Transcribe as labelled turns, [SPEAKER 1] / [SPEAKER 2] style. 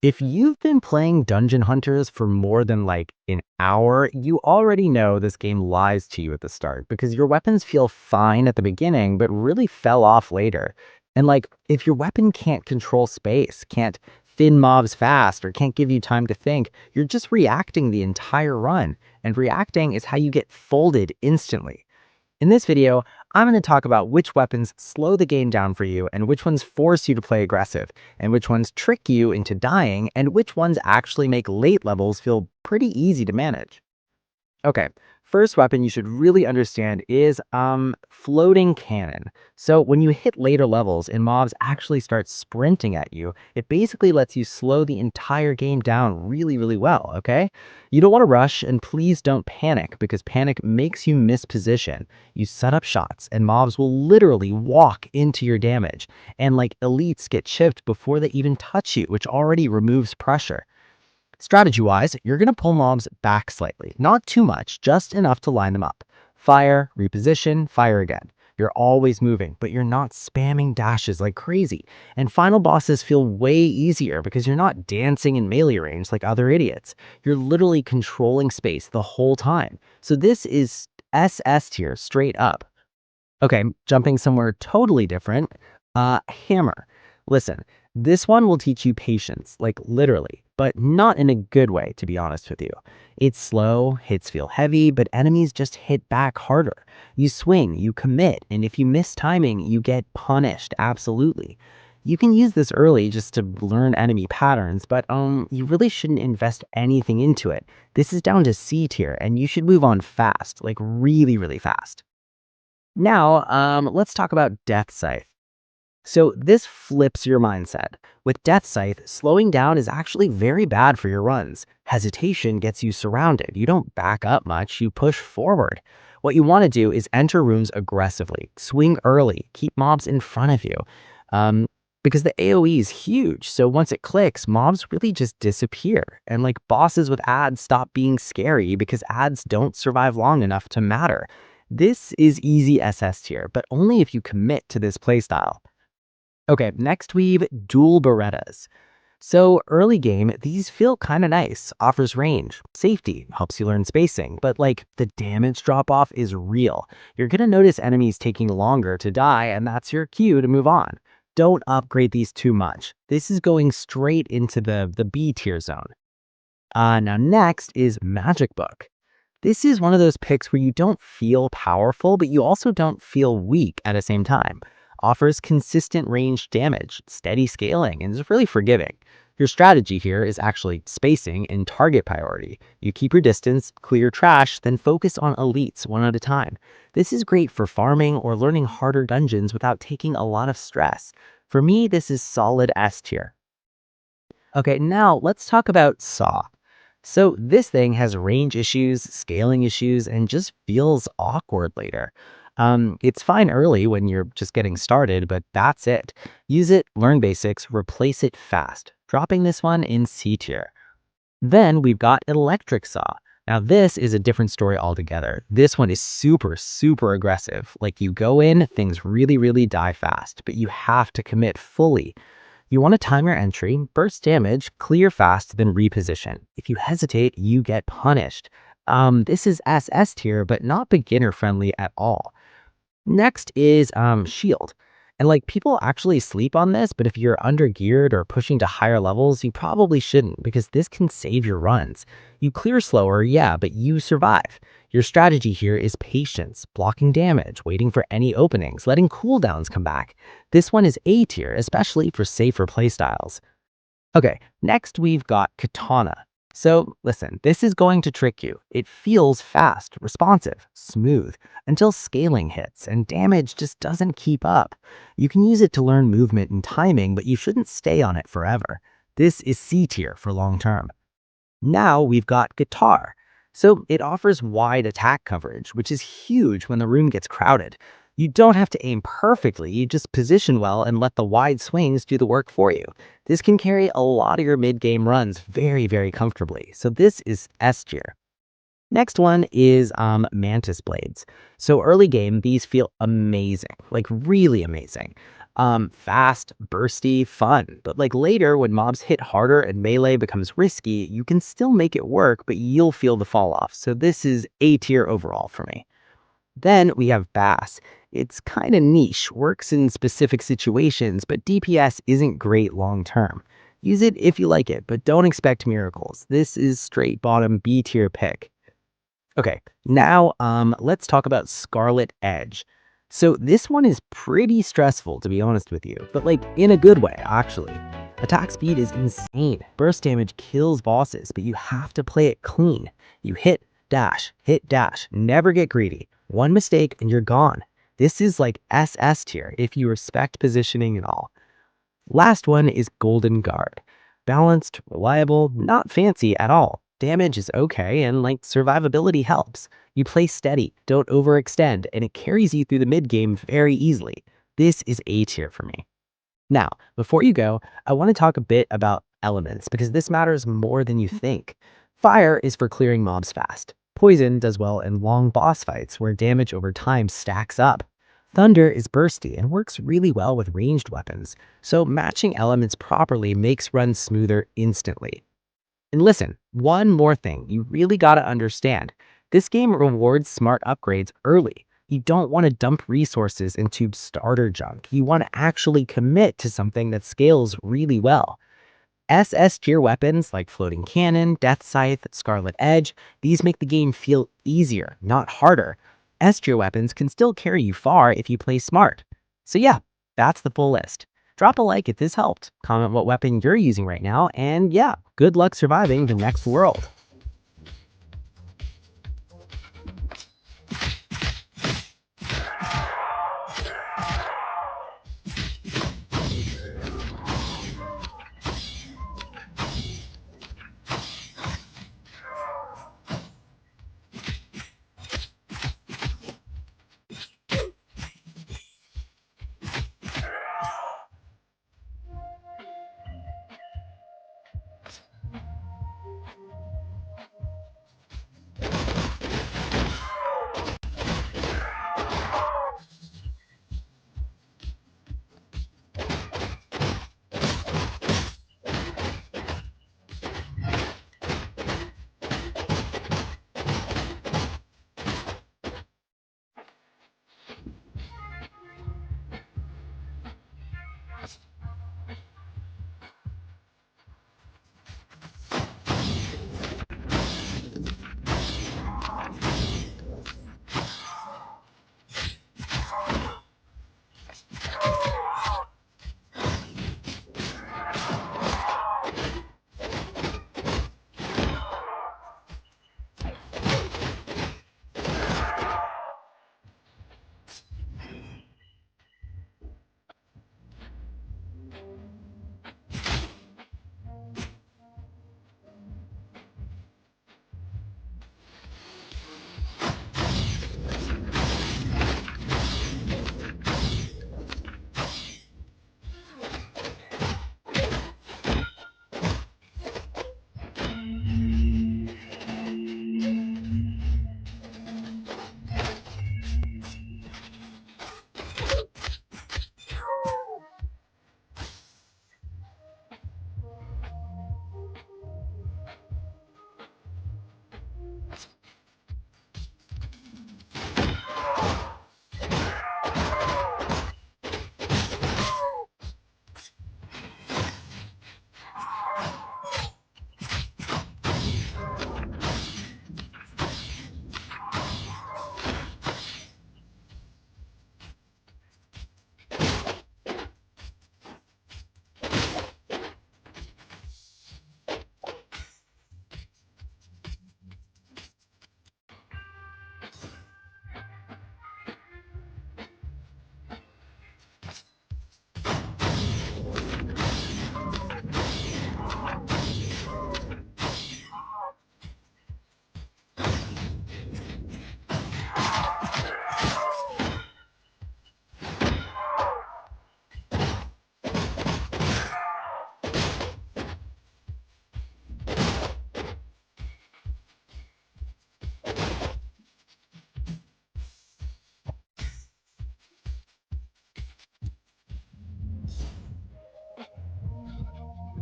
[SPEAKER 1] If you've been playing Dungeon Hunters for more than like an hour, you already know this game lies to you at the start because your weapons feel fine at the beginning, but really fell off later. And like, if your weapon can't control space, can't thin mobs fast, or can't give you time to think, you're just reacting the entire run. And reacting is how you get folded instantly. In this video, I'm going to talk about which weapons slow the game down for you and which ones force you to play aggressive, and which ones trick you into dying, and which ones actually make late levels feel pretty easy to manage. Okay, first weapon you should really understand is floating cannon. So when you hit later levels and mobs actually start sprinting at you, it basically lets you slow the entire game down really well, okay? You don't want to rush, and please don't panic because panic makes you miss position. You set up shots and mobs will literally walk into your damage, and like elites get chipped before they even touch you, which already removes pressure. Strategy-wise, you're going to pull mobs back slightly. Not too much, just enough to line them up. Fire, reposition, fire again. You're always moving, but you're not spamming dashes like crazy. And final bosses feel way easier because you're not dancing in melee range like other idiots. You're literally controlling space the whole time. So this is SS tier straight up. Okay, jumping somewhere totally different. Hammer. Listen, this one will teach you patience, like literally, but not in a good way, to be honest with you. It's slow, hits feel heavy, but enemies just hit back harder. You swing, you commit, and if you miss timing, you get punished, absolutely. You can use this early just to learn enemy patterns, but you really shouldn't invest anything into it. This is down to C tier, and you should move on fast, like really fast. Now, let's talk about Death Scythe. So this flips your mindset. With Death Scythe, slowing down is actually very bad for your runs. Hesitation gets you surrounded. You don't back up much, you push forward. What you want to do is enter rooms aggressively, swing early, keep mobs in front of you. Um, because the AoE is huge, so once it clicks, mobs really just disappear. And like bosses with ads stop being scary because ads don't survive long enough to matter. This is easy SS tier, but only if you commit to this playstyle. Okay, next we've dual Berettas. So early game, these feel kind of nice, offers range, safety, helps you learn spacing, but like the damage drop off is real. You're gonna notice enemies taking longer to die, and that's your cue to move on. Don't upgrade these too much. This is going straight into the B tier zone. Now next is Magic Book. This is one of those picks where you don't feel powerful, but you also don't feel weak at the same time. Offers consistent range damage, steady scaling, and is really forgiving. Your strategy here is actually spacing and target priority. You keep your distance, clear trash, then focus on elites one at a time. This is great for farming or learning harder dungeons without taking a lot of stress. For me, this is solid S tier. Okay, now let's talk about Saw. So this thing has range issues, scaling issues, and just feels awkward later. It's fine early when you're just getting started, but that's it. Use it, learn basics, replace it fast. Dropping this one in C tier. Then we've got Electric Saw. Now this is a different story altogether. This one is super aggressive. Like you go in, things really die fast, but you have to commit fully. You want to time your entry, burst damage, clear fast, then reposition. If you hesitate, you get punished. This is SS tier, but not beginner friendly at all. Next is shield. And like people actually sleep on this, but if you're under geared or pushing to higher levels, you probably shouldn't because this can save your runs. You clear slower, yeah, but you survive. Your strategy here is patience, blocking damage, waiting for any openings, letting cooldowns come back. This one is A tier, especially for safer playstyles. Okay, next we've got Katana. So listen, this is going to trick you. It feels fast, responsive, smooth, until scaling hits and damage just doesn't keep up. You can use it to learn movement and timing, but you shouldn't stay on it forever. This is C tier for long term. Now we've got Guitar. So it offers wide attack coverage, which is huge when the room gets crowded. You don't have to aim perfectly, you just position well and let the wide swings do the work for you. This can carry a lot of your mid-game runs very comfortably, so this is S tier. Next one is Mantis Blades. So early game, these feel amazing, like really amazing. Fast, bursty, fun. But like later, when mobs hit harder and melee becomes risky, you can still make it work, but you'll feel the fall off. So this is A tier overall for me. Then we have Bass. It's kind of niche, works in specific situations, but DPS isn't great long term. Use it if you like it, but don't expect miracles. This is straight bottom B tier pick. Okay, now let's talk about Scarlet Edge. So this one is pretty stressful, to be honest with you, but like in a good way, actually. Attack speed is insane. Burst damage kills bosses, but you have to play it clean. You hit dash, never get greedy. One mistake and you're gone. This is like SS tier if you respect positioning and all. Last one is Golden Guard. Balanced, reliable, not fancy at all. Damage is okay, and like survivability helps. You play steady, don't overextend, and it carries you through the mid game very easily. This is A tier for me. Now, before you go, I want to talk a bit about elements because this matters more than you think. Fire is for clearing mobs fast. Poison does well in long boss fights where damage over time stacks up. Thunder is bursty and works really well with ranged weapons, so matching elements properly makes runs smoother instantly. And listen, one more thing you really gotta understand. This game rewards smart upgrades early. You don't want to dump resources into starter junk. You want to actually commit to something that scales really well. SS tier weapons like Floating Cannon, Death Scythe, Scarlet Edge, these make the game feel easier, not harder. S tier weapons can still carry you far if you play smart. So yeah, that's the full list. Drop a like if this helped, comment what weapon you're using right now, and yeah, good luck surviving the next world.